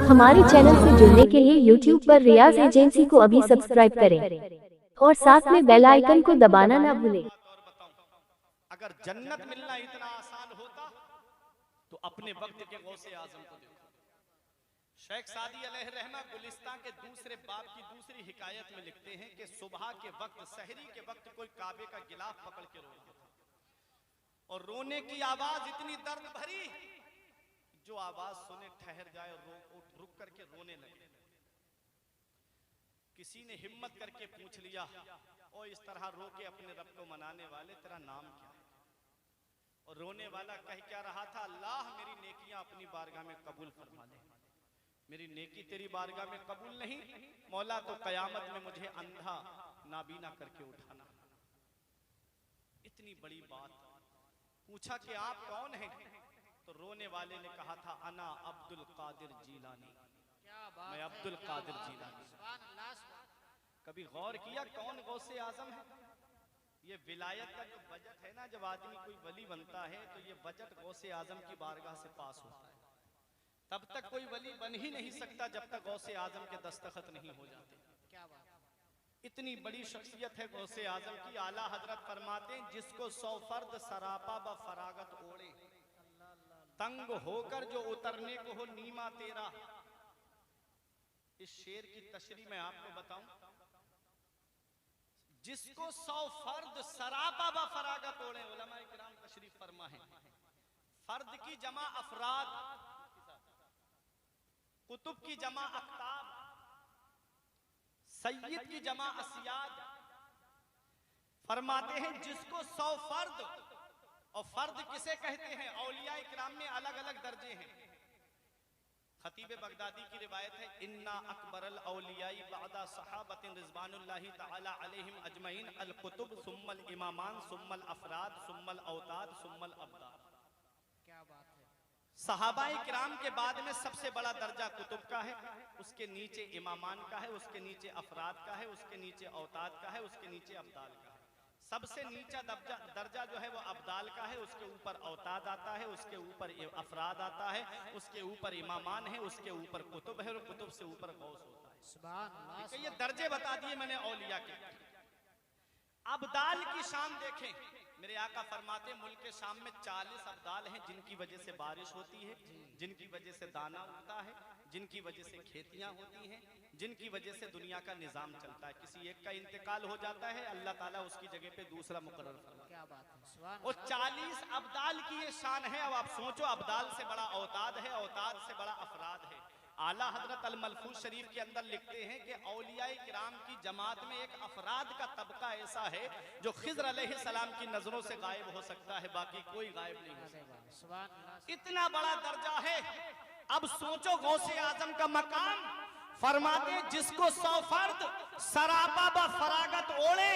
हमारे चैनल से जुड़ने के लिए YouTube पर रियाज एजेंसी को अभी सब्सक्राइब करें और साथ में बेल आइकन को दबाना ना भूलें। अगर जन्नत मिलना इतना आसान होता तो अपने वक्त के गौसे आजम को देखो। शेख सादी अलैहि रहमा गुलिस्तान के दूसरे बाब की दूसरी हिकायत में लिखते हैं कि सुबह के वक्त, सहरी के वक्त कोई काबे का गिलाफ पकड़ के रो रहा था और रोने की आवाज इतनी दर्द भरी, जो आवाज सुने ठहर जाए और रुक करके रोने लगे। किसी ने हिम्मत करके पूछ लिया, ओ इस तरह रो के अपने रब को मनाने वाले, तेरा नाम क्या है? और रोने वाला कह क्या रहा था, अल्लाह मेरी नेकियां अपनी बारगाह में कबूल फरमा ले। मेरी नेकी तेरी बारगाह में कबूल नहीं, मौला तो कयामत में मुझे अंधा नाबीना करके उठाना। इतनी बड़ी बात। पूछा कि आप कौन हैं? तो रोने वाले ने कहा था, अना अब्दुल कादिर जीलानी, मैं अब्दुल कादिर जीलानी। कभी गौर किया कौन गौसे आजम है? ये विलायत का जो बजट है ना, जब आदमी कोई वली बनता है तो ये बजट गौसे आजम की बारगाह से पास होता है। तब तक कोई वली बन ही नहीं सकता जब तक गौसे आजम के दस्तखत नहीं हो जाते। क्या बात। इतनी बड़ी शख्सियत है गौसे आजम की। आला हजरत फरमाते हैं, जिसको 100 फर्द सरापा ब फरागत ओढ़े, तंग होकर जो उतरने को हो नीमा तेरा। इस शेर की तशरीह मैं आपको बताऊं, जिसको 100 फर्द सरापा ब फरागत ओढ़े, उलमा इकराम तशरीफ फरमा है। फर्द की जमा अफराद, कुतुब की जमा अख्ताब, सैयद की जमा असियाद। फरमाते हैं जिसको 100 फर्द, और फर्द किसे कहते हैं? औलिया इकराम में अलग अलग दर्जे हैं। खतीब बगदादी की रिवायत है, इन्ना अकबरल औलियाई बअदा सहाबतिन रिज़वानुल्लाहि तआला अलैहिम अजमईन अल कुतुब सुम्मल इमामान सुम्मल अफराद सुम्मल औताद सुम्मल अब्दाल। क्या बात है। सहाबा इकराम के बाद में सबसे बड़ा दर्जा कुतुब का है, उसके नीचे इमामान का है, उसके नीचे अफराद का है, उसके नीचे औताद का है, उसके नीचे अब्दाल का है। सबसे नीचा दर्जा जो है वो अब्दाल का है, उसके ऊपर औताद आता है, उसके ऊपर अफराद आता है, उसके ऊपर इमामान है, उसके ऊपर कुतुब है और कुतुब से ऊपर गौस होता है। सुभान अल्लाह। ये दर्जे बता दिए मैंने औलिया के। अब्दाल की शान देखें, मेरे आका फरमाते मुल्क के शाम में 40 अब्दाल हैं, जिनकी वजह से बारिश होती है, जिनकी वजह से दाना उगता है, जिनकी वजह से खेतियां होती हैं, जिनकी वजह से दुनिया का निजाम चलता है। किसी एक का इंतकाल हो जाता है, अल्लाह ताला उसकी जगह पे दूसरा मुकर्रर फरमाता है। क्या बात है। और 40 अब्दाल की ये शान है। अब आप सोचो, अब्दाल से बड़ा औताद है, औताद से बड़ा अफराद है। आला हजरत अल मलफूज शरीफ के अंदर लिखते हैं कि औलिया किराम की जमात में एक अफराद का तबका ऐसा है जो खिज़र अलैहिस्सलाम की नजरों से गायब हो सकता है, बाकी कोई गायब नहीं हो सकता। इतना बड़ा दर्जा है। अब सोचो गौसे आजम का मकाम। फरमाते जिसको 100 फर्द सरापा ब फरागत ओढ़े,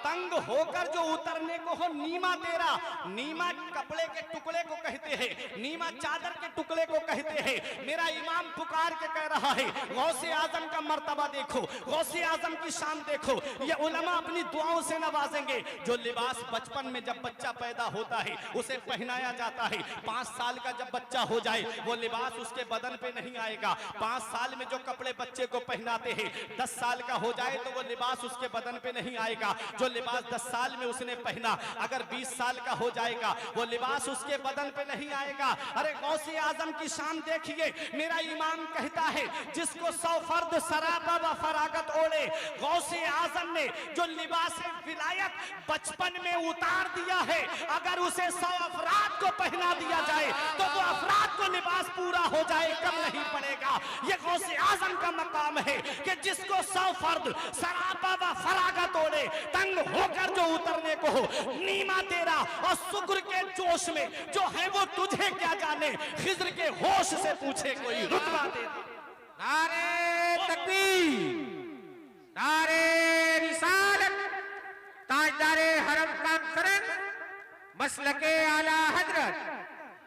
तंग होकर जो उतरने को हो नीमा तेरा। नीमा कपड़े के टुकड़े को कहते हैं, नीमा चादर के टुकड़े को कहते हैं। मेरा इमाम पुकार के कह रहा है, गौसे आजम का मर्तबा देखो, गौसे आजम की शान देखो। ये उलमा अपनी दुआओं से नवाजेंगे। जो लिबास बचपन में जब बच्चा पैदा होता है उसे पहनाया जाता है, 5 साल का जब बच्चा हो जाए वो लिबास उसके बदन पे नहीं आएगा। 5 साल में जो कपड़े बच्चे को पहनाते हैं, 10 साल का हो जाए तो वो लिबास उसके बदन पे नहीं आएगा। जो लिबास 10 साल में उसने पहना, अगर 20 साल का हो जाएगा वो लिबास उसके बदन पे नहीं आएगा। अरे गौसे आजम की शान देखिए। मेरा इमाम कहता है जिसको 100 फर्द सरापा व फरागत ओढ़े, गौसे आजम ने जो लिबास विलायत बचपन में उतार दिया है, अगर उसे 100 अफराद को पहना दिया जाए तो वो अफराद को लिबास पूरा हो जाए, कम नहीं पड़ेगा। ये गौसे आजम का मकाम है कि जिसको 100 फर्द सरापा व फरागत ओढ़े, तंग होकर जो उतरने को हो नीमा तेरा। और शुक्र के जोश में जो है वो तुझे क्या जाने, खिज़र के होश से पूछे कोई रुतबा दे। नारे तकबीर, नारे रिसालत, ताजदारे हरम कॉन्फ्रेंस, मसलके आला हजरत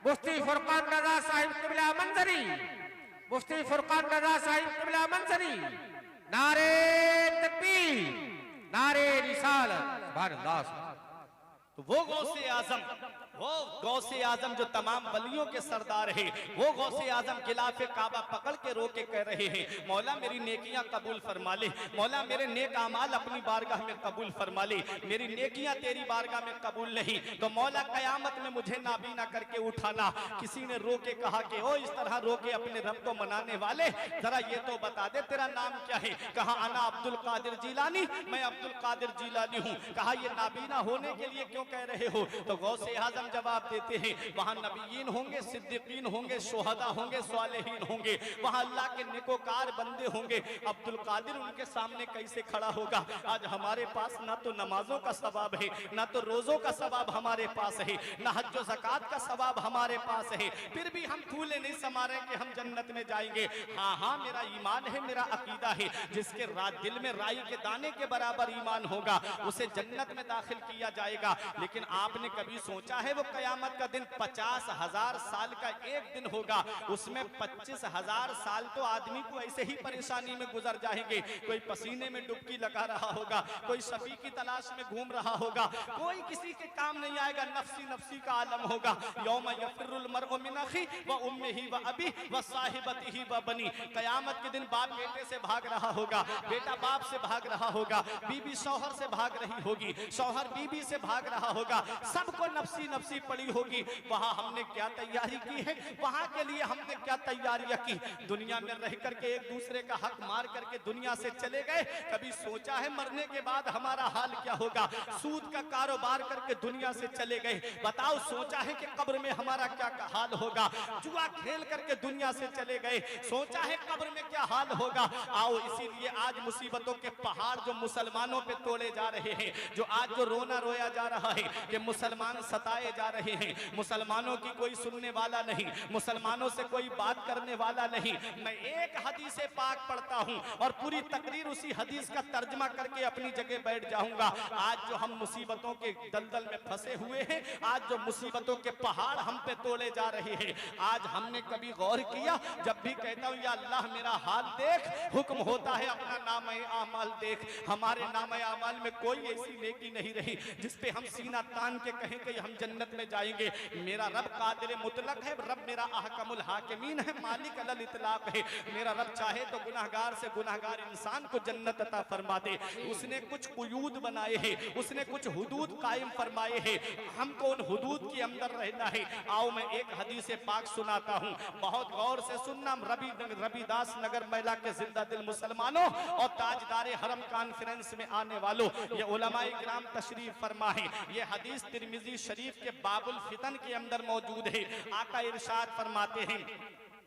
मुफ्ती फुरकान रज़ा साहिब क़िबला मंजरी, मुफ्ती फुरकान रज़ा साहिब क़िबला मंजरी। नारे तकबीर, नारे रिसालत। तो वो गौसे आजम वो गौसे आजम जो तमाम वलियों के सरदार है, वो गौसे आजम गिलाफे काबा पकड़ के रोके कह रहे हैं, मौला मेरी नेकियां कबूल फरमा ले, मौला मेरे नेक अमाल अपनी बारगाह में कबूल फरमा ले, मेरी नेकियां तेरी बारगाह में कबूल नहीं तो मौला कयामत में मुझे नाबीना करके उठाना। किसी ने रोके कहा कि ओ इस तरह रोके अपने रब को मनाने वाले, जरा ये तो बता दे तेरा नाम क्या है? कहा अना अब्दुल कादिर जिलानी, मैं अब्दुल कादिर जिलानी हूँ। कहा ये नाबीना होने के लिए क्यों कह रहे हो? तो गौसे आजम जवाब देते हैं, वहां नबीयीन होंगे, सिद्दीकीन होंगे, शुहदा होंगे, सालिहीन होंगे, वहां अल्लाह के नेकोकार बंदे होंगे, अब्दुल कादिर उनके सामने कैसे खड़ा होगा? आज हमारे पास ना तो नमाजों का सवाब है, ना तो रोजों का सवाब हमारे पास है, ना हज ज़कात का सवाब हमारे पास है, फिर भी हम फूले नहीं समा रहे कि हम जन्नत में जाएंगे। हाँ हाँ, मेरा ईमान है, मेरा अकीदा है, जिसके दिल में राई के दाने के बराबर ईमान होगा उसे जन्नत में दाखिल किया जाएगा। लेकिन आपने कभी सोचा है वो कयामत का दिन 50,000 साल का एक दिन होगा, उसमें 25,000 साल तो आदमी को ऐसे ही परेशानी में गुजर जाएंगे। कोई पसीने में डुबकी लगा रहा होगा, कोई शफी की तलाश में घूम रहा होगा, कोई किसी के काम नहीं आएगा, नफ्सी नफ्सी का आलम होगा। यौम यफिरुल मरउ मिन अखी व उम्मिही व अबी व साहिबतिही व बनी। कयामत के दिन बाप बेटे से भाग रहा होगा, बेटा बाप से भाग रहा होगा, बीबी शौहर से भाग रही होगी, शौहर बीबी से भाग रहा होगा, सबको नफ्सी नफ्सी पड़ी होगी। वहां हमने क्या तैयारी की है, वहां के लिए हमने क्या तैयारियां की? दुनिया में रह करके एक दूसरे का हक मार करके दुनिया से चले गए, कभी सोचा है मरने के बाद हमारा हाल क्या होगा? सूद का कारोबार करके दुनिया से चले गए, बताओ सोचा है कि कब्र में हमारा क्या हाल होगा? जुआ खेल करके दुनिया से चले गए, सोचा है कब्र में क्या हाल होगा? आओ, इसीलिए आज मुसीबतों के पहाड़ जो मुसलमानों पे तोड़े जा रहे हैं, जो आज जो रोना रोया जा रहा है कि मुसलमान सताए जा रहे हैं, मुसलमानों की कोई सुनने वाला नहीं, मुसलमानों से कोई बात करने वाला नहीं। मैं एक हदीस पाक पढ़ता हूं और पूरी तकरीर उसी हदीस का तर्जमा करके अपनी जगह बैठ जाऊंगा। आज जो हम मुसीबतों के दलदल में फंसे हुए हैं, आज जो मुसीबतों के पहाड़ हम पे तोड़े जा रहे हैं, आज हमने कभी गौर किया? जब भी कहता हूं या अल्लाह मेरा हाल देख, हुक्म होता है अपना नाम आमाल देख। हमारे नाम आमाल में कोई ऐसी नेकी नहीं रही जिस पे हम सीना तान के कहें कि हम जन्नत में जाएंगे। मेरा रब कादिर मुतलक है, रब मेरा अहकमुल हाकिमीन है, मालिक अलल इतलाक है। मेरा रब चाहे तो गुनाहगार से गुनाहगार इंसान को जन्नत अता फरमा दे। उसने कुछ कुयूद बनाए हैं, उसने कुछ हुदूद कायम फरमाए हैं, हमको उन हुदूद के अंदर रहना है। आओ मैं एक हदीस पाक सुनाता हूं, बहुत गौर से सुनना। रविदास नगर महिला के जिंदा दिल मुसलमानों और ताजदारे हरम कॉन्फ्रेंस में आने वालों, ये उलमाए किराम तशरीफ फरमा है। ये हदीस तिरमिजी शरीफ के बाबुल फितन के अंदर मौजूद है। आका इरशाद फरमाते हैं,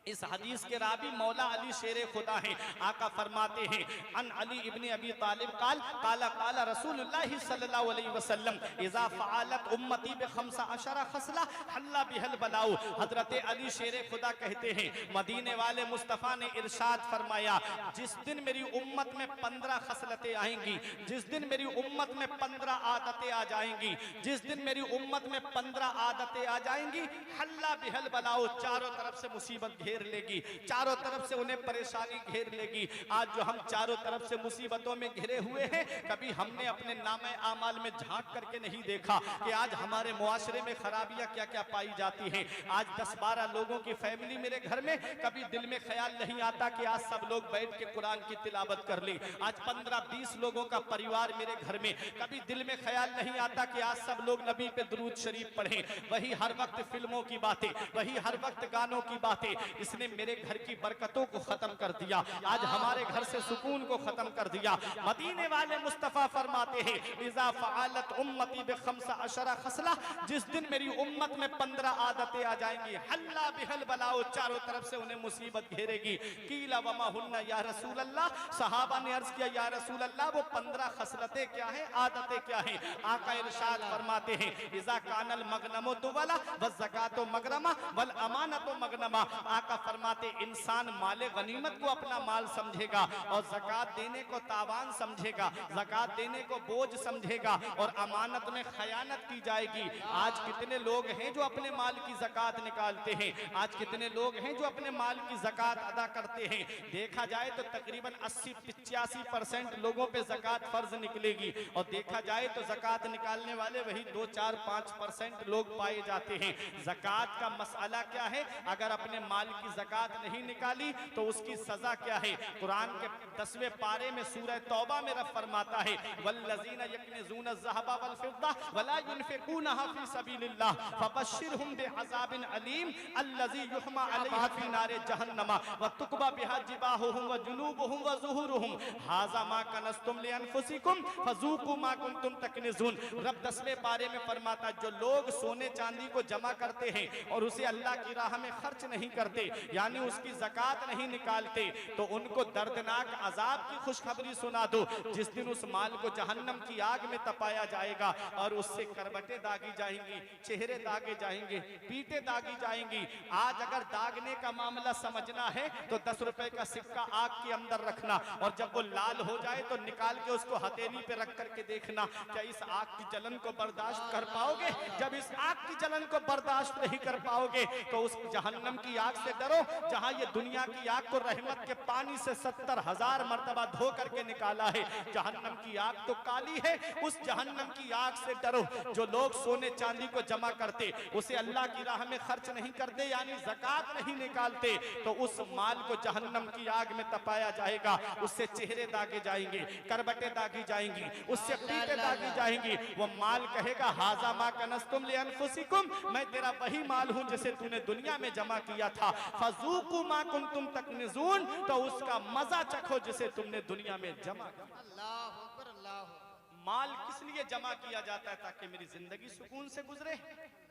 इस हदीस के रावी मौला अली शेरे खुदा हैं। आका फरमाते हैं, अन अली इब्ने अबी तालिब काल काला काला रसूलुल्लाह सल्लल्लाहु अलैहि वसल्लम इज़ा फ़अलत उम्मती बिखम्सा अशरा खसला हल्ला बिहल बलाउ। हजरत अली शेरे खुदा कहते हैं, मदीने वाले मुस्तफ़ा ने इरशाद फरमाया, जिस दिन मेरी उम्मत में 15 खसलतें आएंगी, जिस दिन मेरी उम्मत में 15 आदतें आ जाएंगी, जिस दिन मेरी उम्मत में 15 आदतें आ जाएंगी, हल्ला बिहल बलाउ, चारों तरफ से मुसीबत घेर लेगी, चारों तरफ से उन्हें परेशानी घेर लेगी। आज जो हम चारों तरफ से मुसीबतों में घिरे हुए हैं, कभी हमने अपने नामे आमाल में झांक करके नहीं देखा कि आज हमारे मुआशरे में खराबियां क्या क्या पाई जाती हैं। आज 10-12 लोगों की फैमिली मेरे घर में, कभी दिल में ख्याल नहीं आता कि आज सब लोग बैठ के कुरान की तिलावत कर ली। आज 15-20 लोगों का परिवार मेरे घर में, कभी दिल में ख्याल नहीं आता कि आज सब लोग नबी पे दुरूद शरीफ पढ़ें। वही हर वक्त फिल्मों की बातें, वही हर वक्त गानों की बातें, इसने मेरे घर की बरकतों को खत्म कर दिया, आज हमारे घर से सुकून को खत्म कर दिया। मदीने वाले मुस्तफा फरमाते हैं, इज़ा फ़अलत उम्मती बिखम्सा अशरा खसला, जिस दिन मेरी उम्मत में 15 आदतें आ जाएंगी, हल्ला बिहल बलाओ, चारों तरफ से उन्हें मुसीबत घेरेगी। कीला वमा हुन्ना या रसूल अल्लाह, सहाबा ने अर्ज किया, या रसूल अल्लाह वो 15 खसलतें क्या हैं, आदतें क्या हैं? आका इरशाद फरमाते हैं, इज़ा कानल मगनमो दुवला व ज़कातो मगरमा वल अमानतो मगनमा। आका फरमाते, इंसान माले गनीमत को अपना माल समझेगा और ज़कात देने को तावान समझेगा, ज़कात देने को बोझ समझेगा और अमानत में खयानत की जाएगी। आज कितने लोग हैं जो अपने माल की ज़कात निकालते हैं, आज कितने लोग हैं जो अपने माल की ज़कात अदा करते हैं। देखा जाए तो तकरीबन 80-85% लोगों पे ज़कात फर्ज निकलेगी और देखा जाए तो ज़कात निकालने वाले वही 2-4-5% लोग पाए जाते हैं। ज़कात का मसला क्या है? अगर अपने माल की ज़कात नहीं निकाली तो उसकी सजा क्या है? कुरान के 10वें पारे में सूरह तौबा में रब फरमाता है वल्लज़ीना यकनिज़ूना ज़हबा वल फिद्दा वला युनफ़िक़ूनहा फ़ी सबीलिल्लाह फ़बश्शिरहुम बिअज़ाबिन अलीम अल्लज़ी युहमा अलैहा फ़ी नारि जहन्नम व तुक़बा बिहा जिबाहुहुम व जुनूबुहुम व ज़ुहूरुहुम हाज़ा मा कनज़्तुम लिअन्फ़ुसिकुम फ़ज़ूक़ू मा कुन्तुम तकनिज़ून। रब 10वें पारे में फरमाता जो लोग सोने चांदी को जमा करते हैं और उसे अल्लाह की राह में खर्च नहीं करते, यानी उसकी ज़कात नहीं निकालते, तो उनको दर्दनाक अजाब की खुशखबरी सुना दो। जिस दिन उस माल को जहन्नम की आग में तपाया जाएगा और उससे करवटें दागी जाएंगी, चेहरे दागे जाएंगे, पीठें दागी जाएंगी। आज अगर दागने का मामला समझना है तो 10 रुपए का सिक्का आग के अंदर रखना और जब वो लाल हो जाए तो निकाल के उसको हथेली पे रख करके देखना क्या इस आग की जलन को बर्दाश्त कर पाओगे। जब इस आग की जलन को बर्दाश्त नहीं कर पाओगे तो उस जहन्नम की आग से डरो जहां ये दुनिया की आग को रहमत के पानी से 70,000 मर्तबा धो करके निकाला है। जहन्नम की आग तो काली है, उस जहन्नम की आग से डरो। जो लोग सोने चांदी को जमा करते, उसे अल्लाह की राह में खर्च नहीं करते, यानी ज़कात नहीं निकालते, तो उस माल को जहन्नम की आग में तपाया जाएगा। उससे चेहरे दागे जाएंगे, करबटें दागी जाएंगी, उससे पीठें दागी जाएंगी। वो माल कहेगा हाज़ा मा कनज़्तुम लिअन्फ़ुसिकुम, मैं तेरा वही माल हूं जिसे तूने दुनिया में जमा किया था। फ़ज़ूक़ू मा कुन्तुम तकनिज़ून, तो उसका मजा चखो जिसे तुमने दुनिया में जमा किया। अल्लाहु अकबर, अल्लाहु अकबर। माल किस लिए जमा किया जाता है? ताकि मेरी जिंदगी सुकून से गुजरे,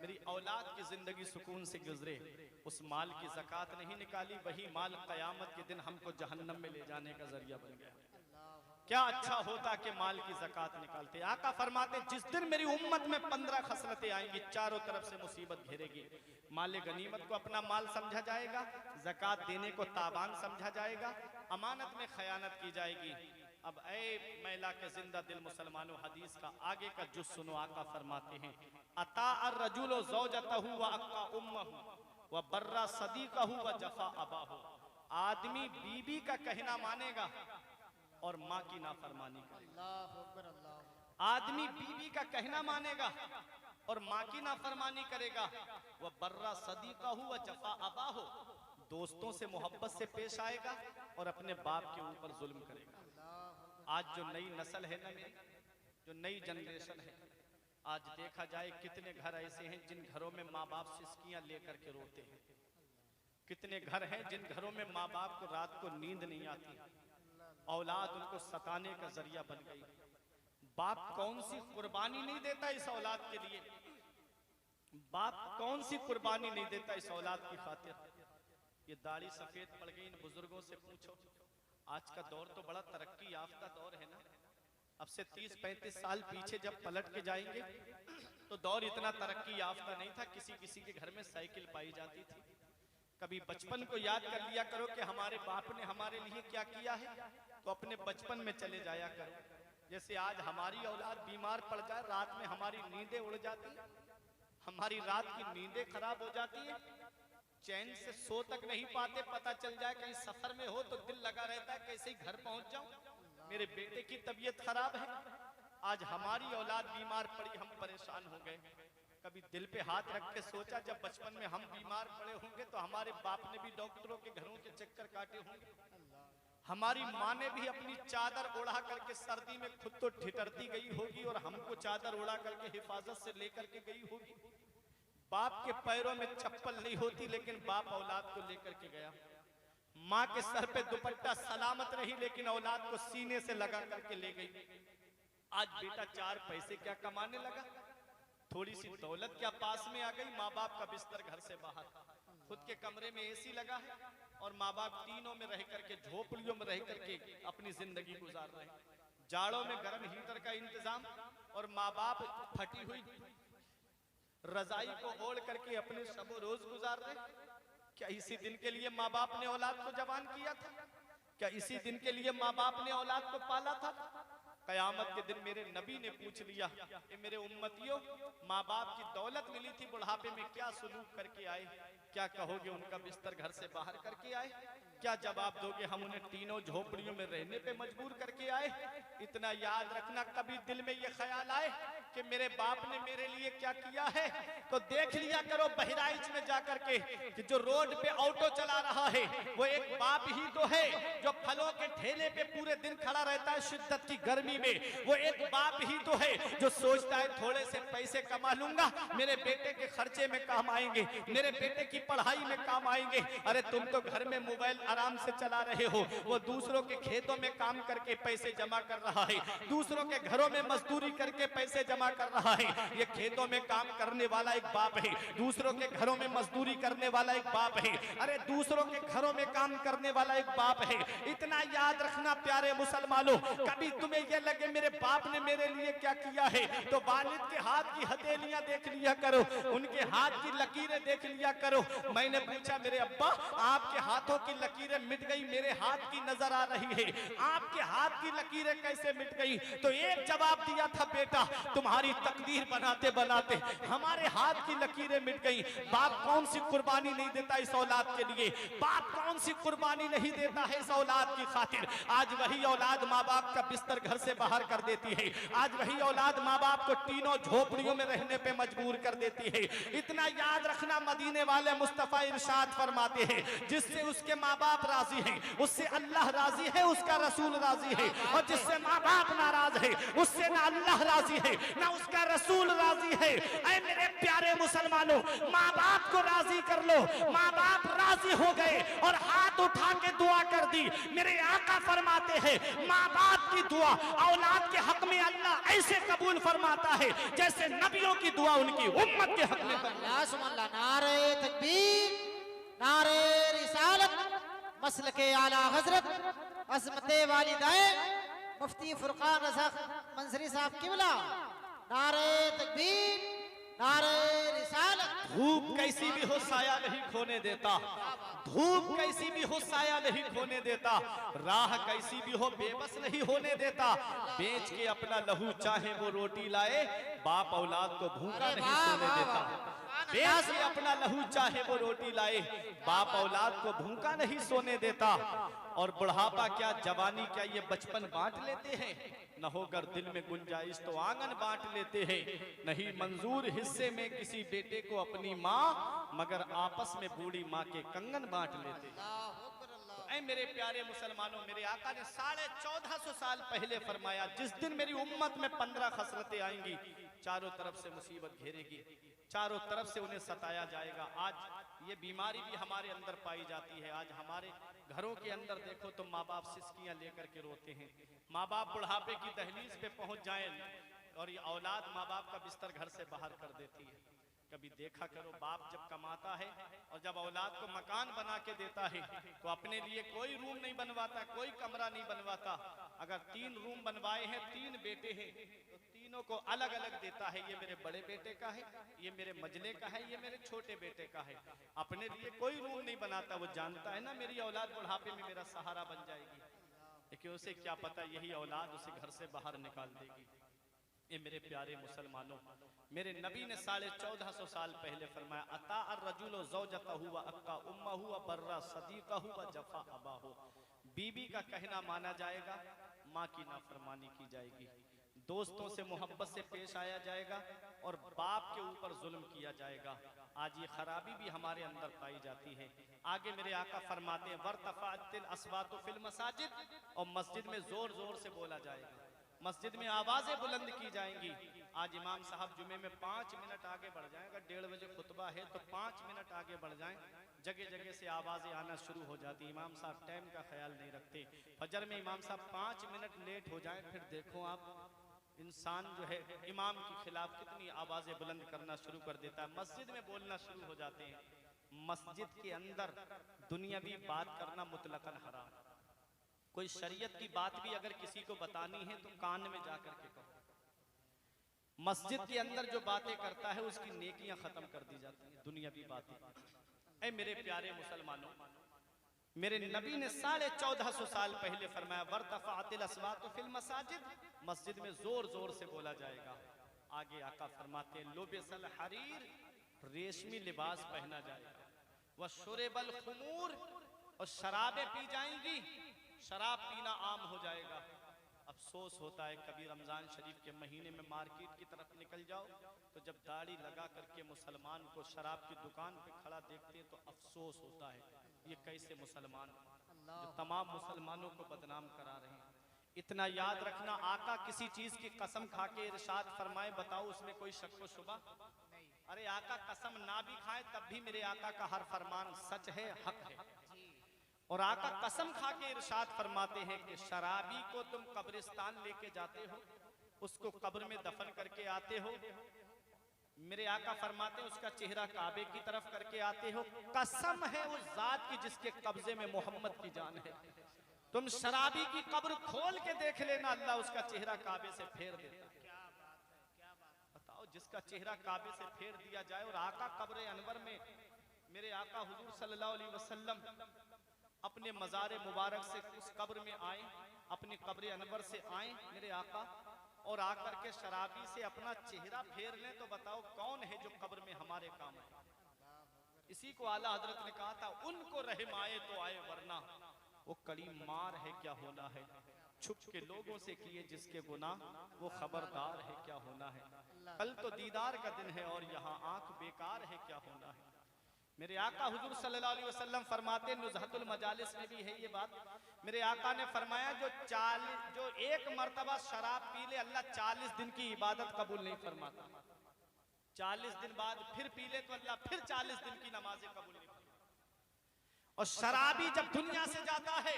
मेरी औलाद की जिंदगी सुकून से गुजरे। उस माल की ज़कात नहीं निकाली, वही माल क़यामत के दिन हमको जहन्नम में ले जाने का जरिया बन गया। क्या अच्छा होता कि माल की ज़कात निकालते। आका फरमाते जिस दिन मेरी उम्मत में 15 खसलतें आएंगी, चारों तरफ से मुसीबत घेरेगी। माल गनीमत को अपना माल समझा जाएगा, ज़कात देने को तावान समझा जाएगा, अमानत में खयानत की जाएगी। अब ऐ मैला के जिंदा दिल मुसलमानों, हदीस का आगे का जुज़ सुनो। आका फरमाते हैं अता अर्रजुलु ज़ौजतहु व अक्का उम्महु व बर्रा सदीक़हु व जफ़ा अबाहु। आदमी बीबी का कहना मानेगा और माँ की नाफरमानी करेगा। अल्लाहु अकबर, अल्लाहु। आदमी बीबी का कहना मानेगा और माँ की नाफरमानी करेगा। वह बर्रा सदीक़हु व जफ़ा अबाहु, दोस्तों से मोहब्बत से पेश आएगा और अपने बाप के ऊपर जुल्म करेगा। आज जो नई नस्ल है ना, मेरी जो नई जनरेशन है, आज देखा जाए कितने घर ऐसे हैं जिन घरों में माँ बाप सिसकियां लेकर के रोते हैं। कितने घर हैं जिन घरों में माँ बाप को रात को नींद नहीं आती, औलाद उनको सताने का जरिया बन गई। बाप कौन सी कुर्बानी नहीं देता इस औलाद के लिए, बाप कौन सी कुर्बानी नहीं देता इस औलाद की खातिर। ये दाढ़ी सफेद पड़ गई, इन बुजुर्गों से पूछो। आज का दौर तो बड़ा तरक्की याफ्ता दौर है ना। अब से 30-35 साल पीछे जब पलट के जाएंगे तो दौर इतना तरक्की याफ्ता नहीं था। किसी किसी के घर में साइकिल पाई जाती थी। कभी बचपन को याद कर लिया करो कि हमारे बाप ने हमारे लिए क्या किया है, तो अपने बचपन में चले जाया करो। जैसे आज हमारी औलाद बीमार पड़ जाए, रात में हमारी नींदें उड़ जाती, हमारी रात की नींदें खराब हो जाती है, चैन से सो तक नहीं पाते। पता चल जाए कहीं सफर में हो तो दिल लगा रहता है कैसे ही घर पहुंच जाऊं, मेरे बेटे की तबीयत खराब है। आज हमारी औलाद बीमार पड़ी, हम परेशान हो गए। कभी दिल पे हाथ रख के सोचा जब बचपन में हम बीमार पड़े होंगे तो हमारे बाप ने भी डॉक्टरों के घरों के चक्कर काटे होंगे, हमारी माँ ने भी अपनी चादर ओढ़ा करके सर्दी में खुद तो ठिठुरती गई होगी और हमको चादर ओढ़ा करके हिफाजत से लेकर के गई होगी। बाप के पैरों में चप्पल नहीं होती लेकिन बाप औलाद को लेकर के गया। माँ के सर पे दुपट्टा सलामत रही लेकिन औलाद को सीने से लगा करके ले गई। आज बेटा 4 पैसे क्या कमाने लगा, थोड़ी सी दौलत क्या पास में आ गई, माँ बाप का बिस्तर घर से बाहर, खुद के कमरे में एसी लगा है और माँ बाप तीनों में रह करके झोपड़ियों में रह करके अपनी जिंदगी गुजार रहे हैं। जाड़ों में गर्म हीटर का इंतजाम और माँ बाप फटी हुई रजाई को ओढ़ करके अपने शब रोज गुजार रहे। क्या इसी दिन के लिए माँ बाप ने औलाद को जवान किया था? क्या इसी दिन के लिए माँ बाप ने औलाद को पाला था? कयामत के दिन मेरे नबी ने पूछ लिया कि मेरे उम्मतियों, माँ बाप की दौलत मिली थी, बुढ़ापे में क्या सुलूक करके आए? क्या कहोगे उनका बिस्तर घर से बाहर करके आए? क्या जवाब दोगे हम उन्हें तीनों झोपड़ियों में रहने पे मजबूर करके आए? इतना याद रखना, कभी दिल में ये ख्याल आए कि मेरे बाप ने मेरे लिए क्या किया है, तो देख लिया करो बहराइच में जाकर के कि जो रोड पे ऑटो चला रहा है वो एक बाप ही तो है। जो फलों के ठेले पे पूरे दिन खड़ा रहता है शिद्दत की गर्मी में, वो एक बाप ही तो है जो सोचता है थोड़े से पैसे कमा लूंगा, मेरे बेटे के खर्चे में काम आएंगे, मेरे बेटे की पढ़ाई में काम आएंगे। अरे तुम तो घर में मोबाइल आराम से चला रहे हो, वो दूसरों के खेतों में काम करके पैसे जमा कर रहा है, दूसरों के घरों में मजदूरी करके पैसे जमा कर रहा है। ये खेतों में काम करने वाला एक बाप है, दूसरों के घरों में मजदूरी करने वाला एक बाप है। अरे दूसरों के घरों में काम करने वाला एक बाप है। इतना याद रखना प्यारे मुसलमानों, कभी तुम्हें यह लगे मेरे बाप ने मेरे लिए क्या किया है, तो वालिद के हाथ की हथेलियां देख लिया करो, उनके हाथ की लकीरें देख लिया करो। मैंने पूछा मेरे अब्बा, आपके हाथों की लकीरें मिट गई, मेरे हाथ की नजर आ रही है, आपके हाथ की लकीरें कैसे मिट गई? तो एक जवाब दिया था, बेटा तुम्हारी तकदीर बनाते बनाते हमारे हाथ की लकीरें मिट गई। बाप कौन सी कुर्बानी नहीं देता इस औलाद के लिए, बाप कौन सी कुर्बानी नहीं देता है इस औलाद की खातिर। आज वही औलाद माँ बाप का बिस्तर घर से बाहर कर देती है, आज वही औलाद माँ बाप को तीनों झोपड़ियों में रहने पे मजबूर कर देती है। इतना याद रखना, मदीने वाले मुस्तफा इरशाद फरमाते हैं, जिससे उसके माँ बाप राजी हैं उससे अल्लाह राजी है, उसका रसूल राजी है, और जिससे माँ बाप नाराज है उससे ना अल्लाह राजी है ना उसका रसूल राजी है। ऐ मेरे प्यारे मुसलमानों, माँ बाप को राजी कर लो। माँ बाप राजी हो गए और हाथ उठा के दुआ कर दी। मेरे आका फरमाते हैं, माँ बाप की दुआ औलाद के हक में अल्लाह ऐसे कबूल फरमाता है जैसे नबियों की दुआ उनकी उम्मत के हक में। नारे तकबीर, नारे रिसालत, मसलके आला हजरत अज़मते वालिदैन मुफ्ती फुरकान रज़ा मंसरी साहब किबला। नारे तकबीर, नारे रिसालत। धूप कैसी भी हो साया नहीं खोने देता, धूप कैसी भी हो साया नहीं खोने देता, राह कैसी भी हो बेबस नहीं होने देता। बेच के अपना लहू चाहे वो रोटी लाए, बाप औलाद को भूखा नहीं सोने देता। बेच के अपना लहू चाहे वो रोटी लाए, बाप औलाद को भूखा नहीं सोने देता। और बुढ़ापा क्या जवानी क्या ये बचपन बांट लेते हैं? न होकर दिल में गुंजाइश तो आंगन बांट लेते हैं। नहीं मंजूर हिस्से में किसी बेटे को अपनी माँ, मगर आपस में बूढ़ी माँ के कंगन बांट लेते हैं। तो ऐ मेरे प्यारे मुसलमानों, मेरे आका ने 1450 साल पहले फरमाया, जिस दिन मेरी उम्मत में 15 खसलतें आएंगी, चारों तरफ से मुसीबत घेरेगी, चारों तरफ से उन्हें सताया जाएगा। आज ये बीमारी भी हमारे अंदर पाई जाती है। आज हमारे घरों के अंदर देखो तो माँ बाप सिसकियां लेकर के रोते हैं। माँ बाप बुढ़ापे की दहलीज पे पहुंच जाएं और ये औलाद माँ बाप का बिस्तर घर से बाहर कर देती है। कभी देखा करो, बाप जब कमाता है और जब औलाद को मकान बना के देता है तो अपने लिए कोई रूम नहीं बनवाता, कोई कमरा नहीं बनवाता। अगर 3 रूम बनवाए हैं, 3 बेटे हैं, तो तीनों को अलग अलग देता है। ये मेरे बड़े बेटे का है, ये मेरे मजले का है, ये मेरे छोटे बेटे का है। अपने लिए कोई रूम नहीं बनाता। वो जानता है ना मेरी औलाद बुढ़ापे में मेरा सहारा बन जाएगी, लेकिन उसे क्या पता यही औलाद उसे घर से बाहर निकाल देगी। ये मेरे प्यारे मुसलमानों, मेरे नबी ने 1450 साल पहले फरमाया, अता अर्रजुलु ज़ौजतहु व अक्का उम्महु व बर्रा सदीक़हु व जफ़ा अबाहु। बीबी का कहना माना जाएगा, माँ की नाफरमानी की जाएगी, दोस्तों से मोहब्बत से पेश आया जाएगा और बाप के ऊपर जुल्म किया जाएगा। आज ये खराबी भी हमारे अंदर पाई जाती है। आगे मेरे आका फरमाते हैं, वरतफ़अतिल अस्वातु फिल मसाजिद, और मस्जिद में जोर जोर से बोला जाएगा, मस्जिद में आवाजें बुलंद की जाएंगी। आज इमाम साहब जुमे में 5 मिनट आगे बढ़ जाएं, अगर 1:30 बजे खुतबा है तो 5 मिनट आगे बढ़ जाएं, जगह जगह से आवाजें आना शुरू हो जाती। इमाम साहब टाइम का ख्याल नहीं रखते। फजर में इमाम साहब 5 मिनट लेट हो जाएं, फिर देखो आप इंसान जो है इमाम के खिलाफ कितनी आवाजें बुलंद करना शुरू कर देता है, मस्जिद में बोलना शुरू हो जाते हैं। मस्जिद के अंदर दुनियावी बात करना मुतलकन हराम। कोई शरीयत की बात भी अगर किसी को बतानी है तो कान में जाकर के कहो। मस्जिद के अंदर जो बातें करता है उसकी नेकियां खत्म कर दी जाती हैं, दुनियावी बातें। ऐ मेरे प्यारे मुसलमानों, मेरे नबी ने 1450 साल पहले फरमाया वर्तफ़अतिल अस्वातु फिल मसाजिद, मस्जिद में जोर जोर से बोला जाएगा। आगे आका फरमाते हैं लुबिसल हरीर, रेशमी लिबास पहना जाएगा, व शुरबल खुमूर, और शराबें पी जाएंगी, शराब पीना आम हो जाएगा। अफसोस होता है कभी रमजान शरीफ के महीने में मार्केट की तरफ निकल जाओ तो जब दाढ़ी लगा करके मुसलमान को शराब की दुकान पे खड़ा देखते हैं तो अफसोस होता है ये कैसे मुसलमान जो तमाम मुसलमानों को बदनाम करा रहे हैं। इतना याद रखना, आका किसी चीज की कसम खा के इरशाद फरमाए, बताओ उसमें कोई शक व शुबा? अरे आका कसम ना भी खाए तब भी मेरे आका का हर फरमान सच है, हक है। और आका कसम खा के इरशाद फरमाते हैं कि शराबी को तुम कब्रिस्तान लेके जाते हो, उसको कब्र में दफन करके आते हो, मेरे आका फरमाते हैं उसका चेहरा काबे की तरफ करके आते हो, कसम है उस जात की जिसके कब्जे में मोहम्मद की जान है। तुम शराबी की कब्र खोल के देख लेना, अल्लाह उसका चेहरा काबे से फेर देता है। बताओ, जिसका चेहरा काबे से फेर दिया जाए और आका कब्र अनवर में, मेरे आका हुजूर सल्लल्लाहु अलैहि वसल्लम अपने मज़ार मुबारक से उस कब्र में आए, अपने कब्र अनवर से आए मेरे आका, और आकर के शराबी से अपना चेहरा फेर लें, तो बताओ कौन है जो कब्र में हमारे काम आए? इसी को आला हजरत ने कहा था, उनको रहम आए तो आए वरना वो कड़ी मार है क्या होना है, छुप के लोगों से किए जिसके गुनाह वो खबरदार है क्या होना है। कल तो दीदार का दिन है और यहाँ आंख बेकार है क्या होना है। मेरे आका हुजूर सल्लल्लाहु अलैहि वसल्लम फरमाते, नुज़हतुल मजालिस में भी है ये बात, मेरे आका ने फरमाया जो एक मर्तबा शराब पी ले अल्लाह 40 दिन की इबादत कबूल नहीं फरमाता, 40 दिन बाद फिर पी ले तो अल्लाह फिर 40 दिन की नमाजें कबूल नहीं फरमाता। और शराबी जब दुनिया से जाता है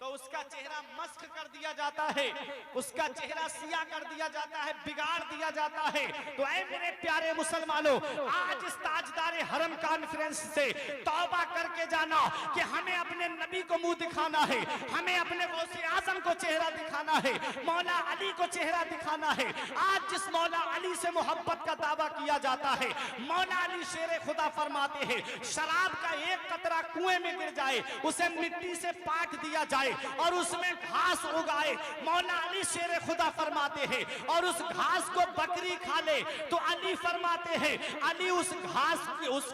तो उसका चेहरा मस्ख कर दिया जाता है, उसका चेहरा सिया कर दिया जाता है, बिगाड़ दिया जाता है। तो ऐ मेरे प्यारे मुसलमानों, आज इस ताजदार हरम कॉन्फ्रेंस से तौबा करके जाना कि हमें अपने नबी को मुंह दिखाना है, हमें अपने गौसे आजम को चेहरा दिखाना है, मौला अली को चेहरा दिखाना है। आज जिस मौला अली से मोहब्बत का दावा किया जाता है, मौला अली शेर खुदा फरमाते हैं, शराब का एक कतरा कुएं में गिर जाए, उसे मिट्टी से पाट दिया जाए और उसमें घास उगाए, मौला अली शेर खुदा फरमाते हैं, और उस घास को बकरी खा ले तो अली फरमाते हैं, अली उस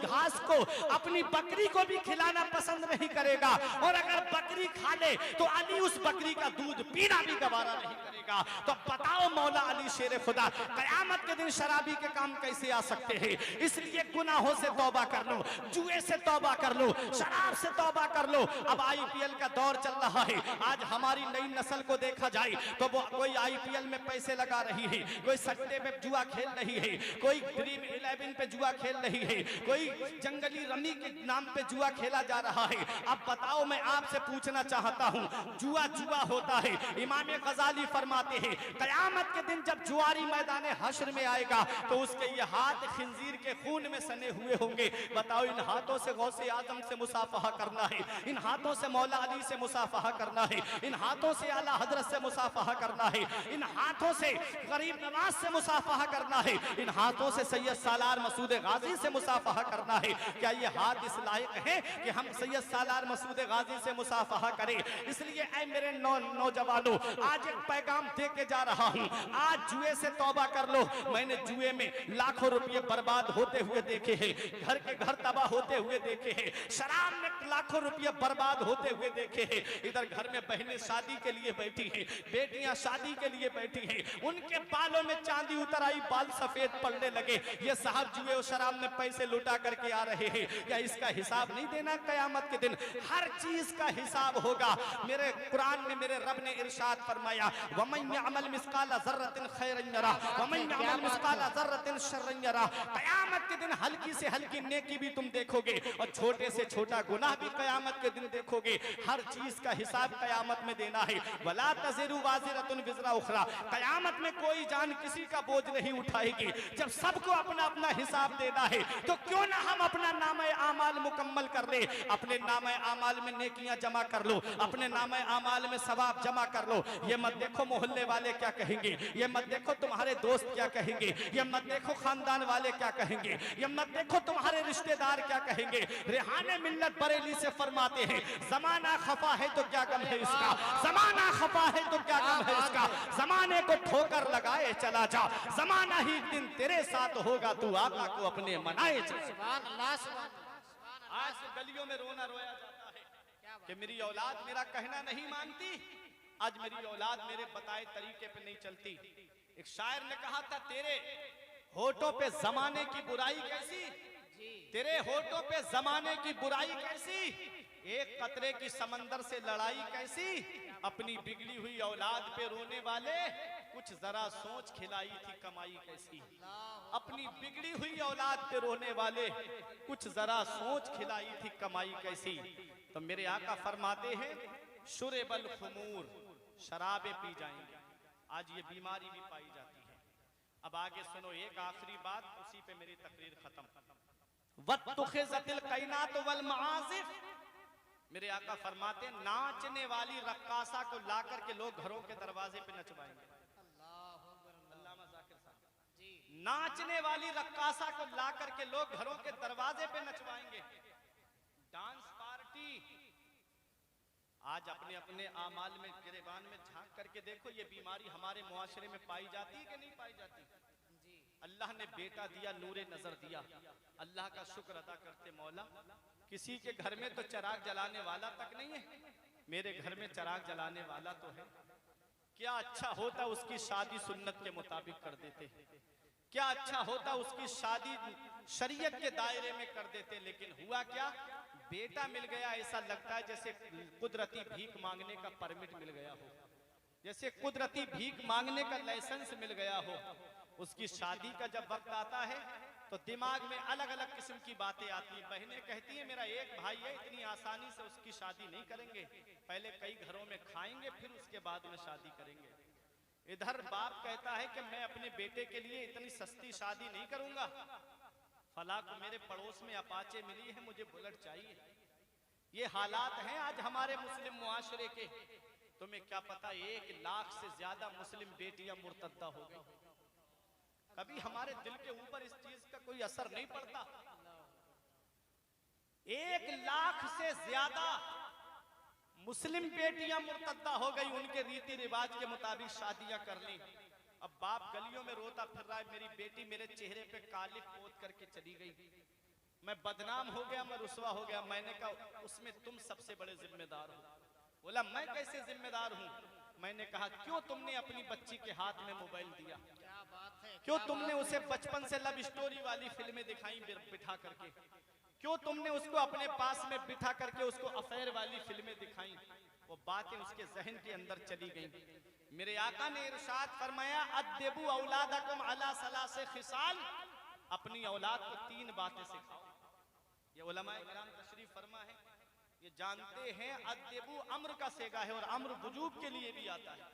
घास को अपनी बकरी को भी खिलाना पसंद नहीं करेगा, और अगर बकरी खा ले तो अली उस बकरी का दूध पीना भी गवारा नहीं करेगा। तो बताओ मौला अली शेर खुदा कयामत के दिन शराबी के काम कैसे आ सकते हैं? इसलिए गुनाहों से तौबा कर लो, जुए से तौबा कर लो, शराब से तौबा कर लो। अब IPL का दौर चल रहा है, आज हमारी नई नस्ल को देखा जाए तो वो कोई IPL में पैसे लगा रही है, कोई सट्टे पे जुआ खेल रही है, कोई ड्रीम 11 पे जुआ खेल रही है, कोई जंगली रमी के नाम पे जुआ खेला जा रहा है। अब बताओ, मैं आपसे पूछना चाहता हूँ, जुआ जुआ होता है, इमाम गजाली फरमाते हैं कयामत के दिन जब जुआरी मैदान हश्र में आएगा तो उसके ये हाथ खिंजीर के खून में सने हुए होंगे। बताओ, इन हाथों से गौसे आजम से मुसाफहा करना है, इन हाथों से मौला अली से मुसाफहा करना है, इन हाथों से आला हजरत से मुसाफहा करना है, इन हाथों से गरीब नवाज से मुसाफहा करना है, इन हाथों से सैयद सालार मसूद गाजी से मुसाफहा करना है। क्या ये हाथ इस लायक है कि हम सैयद सालार मसूद गाजी से मुसाफहा करें? इसलिए ऐ मेरे नौजवानों, आज एक पैगाम दे के जा रहा हूं, आज जुए से तौबा कर लो। मैंने जुए में लाखों रुपये बर्बाद होते हुए देखे हैं, घर के घर तबाह होते हुए देखे हैं, शराब में लाखों रुपये बर्बाद होते हुए देखे हैं। इधर घर में बहनें शादी के लिए बैठी हैं, बेटियां शादी के लिए बैठी हैं, उनके बालों में चांदी उतर आई, बाल सफेद पड़ने लगे। ये साहब जुए और शराब में पैसे लुटा करके आ रहे हैं, क्या इसका हिसाब नहीं देना कयामत के दिन? हर चीज का हिसाब होगा। मेरे कुरान में मेरे रब ने इरशाद फरमाया, वमन यअमल मिस्काला ज़र्रतिन खैरन यरा वमन यअमल मिस्काला ज़र्रतिन शर्रन यरा। कयामत के दिन हल्की से हल्की नेकी भी तुम देखोगे और छोटे से छोटा गुनाह भी कयामत के दिन देखोगे। हर चीज का हिसाब हिसाब कयामत में देना है। वला तज़िरु वाज़िरतुन विज़रा उख़रा, कयामत में कोई जान किसी का बोझ नहीं उठाएगी। जब सबको अपना अपना हिसाब देना है तो क्यों ना हम अपना नामे आमाल मुकम्मल कर ले। अपने नामे आमाल में नेकियां जमा कर लो, अपने नामे आमाल में सवाब जमा कर लो। ये मत देखो मोहल्ले वाले क्या कहेंगे, ये मत देखो तुम्हारे दोस्त क्या कहेंगे, ये मत देखो खानदान वाले क्या कहेंगे, ये मत देखो तुम्हारे रिश्तेदार क्या कहेंगे। रेहाने मिल्लत बरेली से फरमाते हैं, जमाना खफा है तो क्या गम है इसका, जमाना खफा है तो क्या गम है इसका। जमाने को ठोकर लगाए चला जा, जमाना ही एक दिन तेरे साथ होगा, तू आका को अपने मनाए चला। सुभान अल्लाह, सुभान अल्लाह। आज गलियों में रोना रोया जाता है कि मेरी औलाद मेरा कहना नहीं मानती, आज मेरी औलाद मेरे बताए तरीके पे नहीं चलती। एक शायर ने कहा था, तेरे होठों पे जमाने की बुराई कैसी, तेरे होठों पे जमाने की बुराई कैसी, एक कतरे की समंदर से लड़ाई कैसी। अपनी बिगड़ी हुई औलाद पे रोने वाले, कुछ जरा सोच खिलाई थी कमाई कैसी। अपनी बिगड़ी हुई औलाद पे रोने वाले, कुछ जरा सोच खिलाई थी कमाई कैसी। तो मेरे आका फरमाते हैं, शुरेबल खुमूर, शराबे पी जाएंगे। आज ये बीमारी भी पाई जाती है। अब आगे सुनो एक आखिरी बात, उसी पे मेरी तकरीर खत्म। वत्तुखिज़तिल कैनात वल मआज़िफ, मेरे आका फरमाते हैं, नाचने वाली रक्कासा को लाकर के लोग घरों के दरवाजे पे नचवाएंगे। अल्लामा ज़ाकिर साहब जी, नाचने वाली रक्कासा को लाकर के लोग घरों के दरवाजे पे नचवाएंगे। डांस पार्टी, आज अपने अपने आमाल में गिरेबान में झांक करके देखो, ये बीमारी हमारे मुआशरे में पाई जाती है कि नहीं पाई जाती। अल्लाह ने बेटा दिया, नूरे नजर दिया, अल्लाह का शुक्र अदा करते मौला। किसी के घर में तो चिराग जलाने वाला तक नहीं है, मेरे घर में चिराग जलाने वाला तो है। क्या अच्छा होता उसकी शादी सुन्नत के मुताबिक कर देते, क्या अच्छा होता उसकी शादी शरीयत के दायरे में कर देते। लेकिन हुआ क्या, बेटा मिल गया, ऐसा लगता है जैसे कुदरती भीख मांगने का परमिट मिल गया हो, जैसे कुदरती भीख मांगने का लाइसेंस मिल गया हो। उसकी शादी का जब वक्त आता है तो दिमाग में अलग अलग किस्म की बातें आती हैं। बहनें कहती हैं, मेरा एक भाई है, इतनी आसानी से उसकी शादी नहीं करेंगे, पहले कई घरों में खाएंगे फिर उसके बाद में शादी करेंगे। इधर बाप कहता है कि मैं अपने बेटे के लिए इतनी सस्ती शादी नहीं करूंगा, फला को मेरे पड़ोस में अपाचे मिली है, मुझे बुलेट चाहिए। ये हालात हैं आज हमारे मुस्लिम मुआशरे के। तुम्हें क्या पता 1 लाख से ज्यादा मुस्लिम बेटियां मुर्तद्दा हो गई। कभी हमारे दिल के ऊपर इस चीज का कोई असर नहीं पड़ता। 1 लाख से ज्यादा मुस्लिम बेटियां मुर्तद्दा हो गई, उनके रीति रिवाज के मुताबिक शादियां कर ली। अब बाप गलियों में रोता फिर रहा है, मेरी बेटी मेरे चेहरे पे कालिक पोत करके चली गई, मैं बदनाम हो गया, मैं रुसवा हो गया। मैंने कहा उसमें तुम सबसे बड़े जिम्मेदार हो। बोला मैं कैसे जिम्मेदार हूँ? मैंने कहा क्यों तुमने अपनी बच्ची के हाथ में मोबाइल दिया, क्या बात है, क्यों तुमने उसे बचपन से लव स्टोरी वाली फिल्में दिखाई बिठा करके, क्यों तुमने उसको अपने पास में बिठा करके उसको अफेयर वाली फिल्में दिखाई। वो बातें उसके जहन के अंदर चली गई। मेरे आका ने इरशाद फरमाया, अद्दिबू औलादकुम अला सलासे खिसाल, अपनी औलाद को 3 बातें सिखाओ। ये उलमाए किराम तशरीफ फरमा है, ये जानते हैं अद्दिबू अम्र का सेगा है और अम्र वुजूब के लिए भी आता है।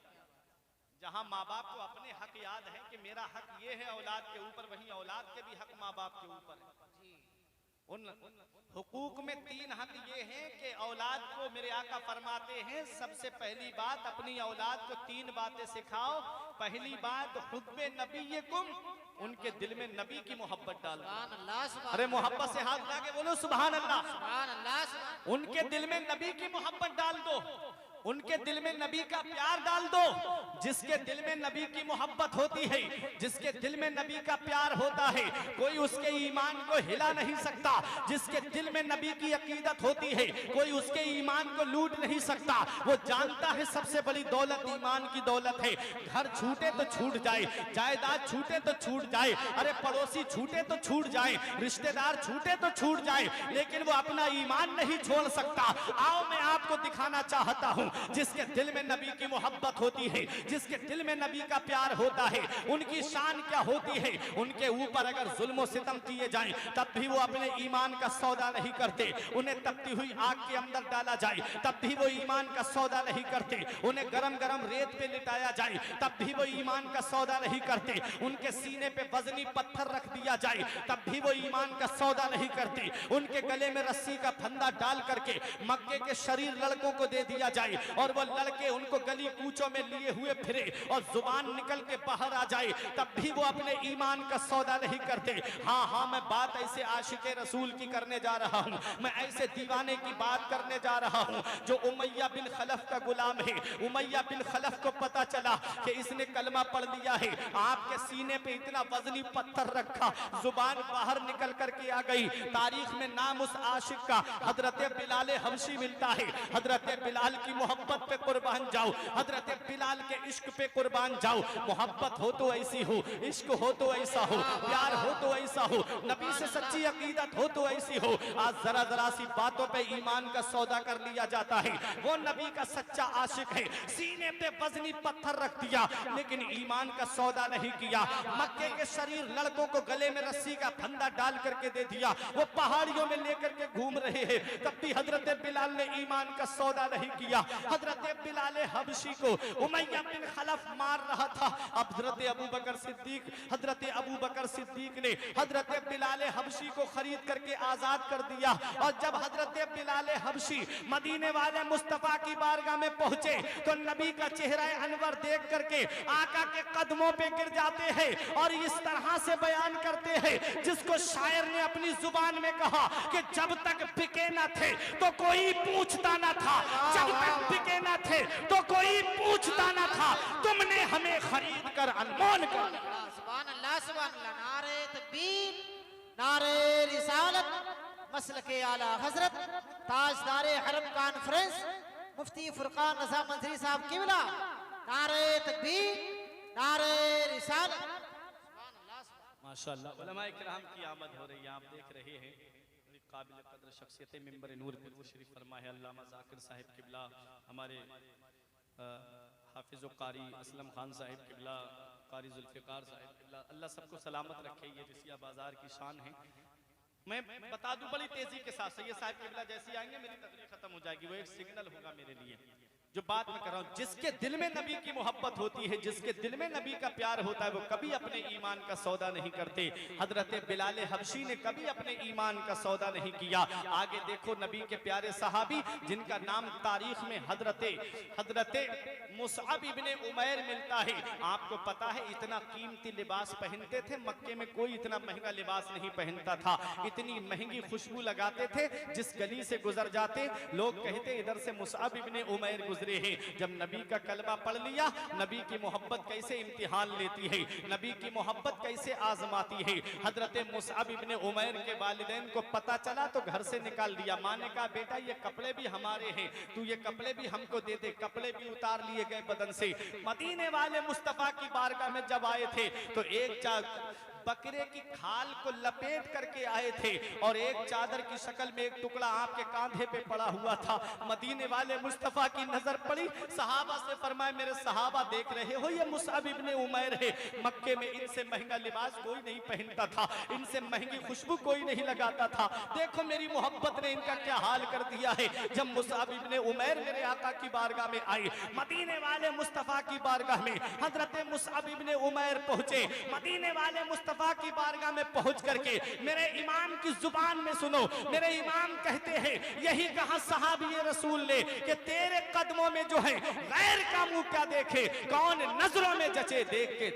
जहां माँ बाप को अपने हक याद है कि मेरा हक ये है औलाद के ऊपर, वहीं औलाद के भी हक माँ बाप के ऊपर है। उन हुकूक में 3 हक ये हैं कि औलाद को मेरे आका फरमाते हैं, सबसे पहली बात अपनी औलाद को 3 बातें सिखाओ। पहली बात हुब्बे नबीयकुम, उनके दिल में नबी की मोहब्बत डाल दो। अरे मोहब्बत से हाथ उठा के बोलो सुभान अल्लाह। सुभान अल्लाह। उनके दिल में नबी की मोहब्बत डाल दो, उनके दिल में नबी का प्यार डाल दो। जिसके दिल में नबी की मोहब्बत होती है, जिसके दिल में नबी का प्यार होता है, कोई उसके ईमान को हिला नहीं सकता। जिसके दिल में नबी की अकीदत होती है, कोई उसके ईमान को लूट नहीं सकता। वो जानता है सबसे बड़ी दौलत ईमान की दौलत है। घर छूटे तो छूट जाए, जायदाद छूटे तो छूट जाए, अरे पड़ोसी छूटे तो छूट जाए, रिश्तेदार छूटे तो छूट जाए, लेकिन वो अपना ईमान नहीं छोड़ सकता। आओ मैं आपको दिखाना चाहता हूँ हूँ, जिसके दिल में नबी की मोहब्बत होती है, जिसके दिल में नबी का प्यार होता है, उनकी शान क्या होती है। उनके ऊपर अगर जुल्म सितम किए जाएं तब भी वो अपने ईमान का सौदा नहीं करते। उन्हें तपती हुई आग के अंदर डाला जाए तब भी वो ईमान का सौदा नहीं करते। उन्हें गरम गरम रेत पे लिटाया जाए तब भी वो ईमान का सौदा नहीं करते। उनके सीने पे वजनी पत्थर रख दिया जाए तब भी वो ईमान का सौदा नहीं करते। उनके गले में रस्सी का फंदा डाल करके मक्के के शरीर लड़कों को दे दिया जाए और वो लड़के उनको गली कूचों में लिए हुए फिरे और जुबान निकल के बाहर आ जाए तब भी वो अपने ईमान का सौदा नहीं करते। हाँ हाँ, मैं बात ऐसे आशिके रसूल की करने जा रहा हूँ, मैं ऐसे दीवाने की बात करने जा रहा हूँ जो उमैया बिन खलफ का गुलाम है। उमैया बिन खलफ को पता चला कि इसने कलमा पढ़ लिया है, आपके सीने पे इतना वजनी पत्थर रखा, जुबान बाहर निकल करके आ गई। तारीख में नाम उस आशिक का हजरत बिलाल हबशी मिलता है। हजरत बिलाल की मोहब्बत पे कुर्बान जाओ, हजरत बिलाल के इश्क पे कुर्बान जाओ। मोहब्बत हो तो ऐसी हो, इश्क हो तो ऐसा हो, प्यार हो तो ऐसा हो, नबी से सच्ची अकीदत हो तो ऐसी हो। आज जरा जरा सी बातों पे ईमान का सौदा कर लिया जाता है। वो नबी का सच्चा आशिक है, सीने पे वजनी पत्थर रख दिया लेकिन ईमान का सौदा नहीं किया। मक्के के शरीर लड़कों को गले में रस्सी का फंदा डाल करके दे दिया, वो पहाड़ियों में लेकर के घूम रहे हैं तब भी हजरत बिलाल ने ईमान का सौदा नहीं किया। हजरत बिलाल हबशी को उमैया बिन खलफ मार रहा था। अब हजरत अबू बकर सिद्दीक ने हजरत बिलाल हबशी को खरीद करके आजाद कर दिया। और जब हजरत बिलाल हबशी मदीने वाले मुस्तफा की बारगाह में पहुंचे तो नबी का चेहरा अनवर देख करके आका के कदमों पे गिर जाते हैं और इस तरह से बयान करते हैं जिसको शायर ने अपनी जुबान में कहा कि जब तक बिके न थे तो कोई पूछता न था, जब तक बिके न थे तो कोई पूछता न था, तुमने हमें खरीद कर अनमोल कर दिया। सुभान अल्लाह सुभान अल्लाह। नारे तकबीर, नारे रिसालत, मसलके आला हजरत ताजदारे हरम कॉन्फ्रेंस मुफ्ती फुरकान रज़ा मंजरी साहब किबला। नारे तकबीर, नारे रिसालत। माशाअल्लाह उलमाए किराम की आमद हो रही है, आप देख रहे हैं। काबिल कदर शख्सियत मिंबर नूर पे वो शरीफ फरमा है अल्लामा ज़ाकिर साहिब किबला, हमारे हाफिज़ कारी असलम खान साहिब किबला, कारी जुल्फ़िकार साहिब किबला, अल्लाह सबको सलामत रखे। ये रिसिया बाजार की शान है। मैं बता दूं बड़ी तेजी के साथ सैयद साहिब किबला जैसे आएंगे मेरी तकरीर खत्म हो जाएगी, वो एक सिग्नल होगा मेरे लिए। जो बात मैं कर रहा हूं, जिसके दिल में नबी की मोहब्बत होती है, जिसके दिल में नबी का प्यार होता है, वो कभी अपने ईमान का सौदा नहीं करते। हजरत बिलाल हबशी ने कभी अपने ईमान का सौदा नहीं किया। आगे देखो नबी के प्यारे सहाबी जिनका नाम तारीख में हजरत मुसअब इब्ने उमैर मिलता है। आपको पता है इतना कीमती लिबास पहनते थे, मक्के में कोई इतना महंगा लिबास नहीं पहनता था। इतनी महंगी खुशबू लगाते थे, जिस गली से गुजर जाते लोग कहते इधर से मुसअब इब्ने उमैर गुजरे हैं। जब नबी का कलमा पढ़ लिया, नबी की मोहब्बत कैसे इम्तिहान लेती है, नबी की मोहब्बत कैसे आजमाती है। हजरत मुसअब इब्ने उमैर के वालिदैन को पता चला तो घर से निकाल दिया। माँ ने कहा बेटा ये कपड़े भी हमारे हैं, तू ये कपड़े भी हमको दे दे। कपड़े भी उतार लिए गए बदन से। मदीने वाले मुस्तफा की बारगाह में जब आए थे तो एक बकरे की खाल को लपेट करके आए थे और एक चादर की शक्ल में एक टुकड़ा आपके कांधे पे पड़ा हुआ था। मदीने वाले मुस्तफा की नजर पड़ी, सहाबा से फरमाए मेरे सहाबा देख रहे हो ये मुसअब इब्ने उमैर है, मक्के में इनसे महंगा लिबास कोई नहीं पहनता था, इनसे महंगी खुशबू कोई नहीं लगाता था। देखो मेरी मोहब्बत ने इनका क्या हाल कर दिया है। जब मुसअब इब्ने उमैर मेरे आका की बारगाह में आए, मदीने वाले मुस्तफा की बारगाह में हजरत मुसअब इब्ने उमैर पहुंचे। मदीने वाले मुस्तफा की बारगाह में पहुंच करके मेरे इमाम की जुबान में सुनो, मेरे इमाम कहते हैं यही कहा सहाबी रसूल ने कि तेरे कदमों में जो है गैर का मुंह क्या देखे, कौन नजरों में जचे देख के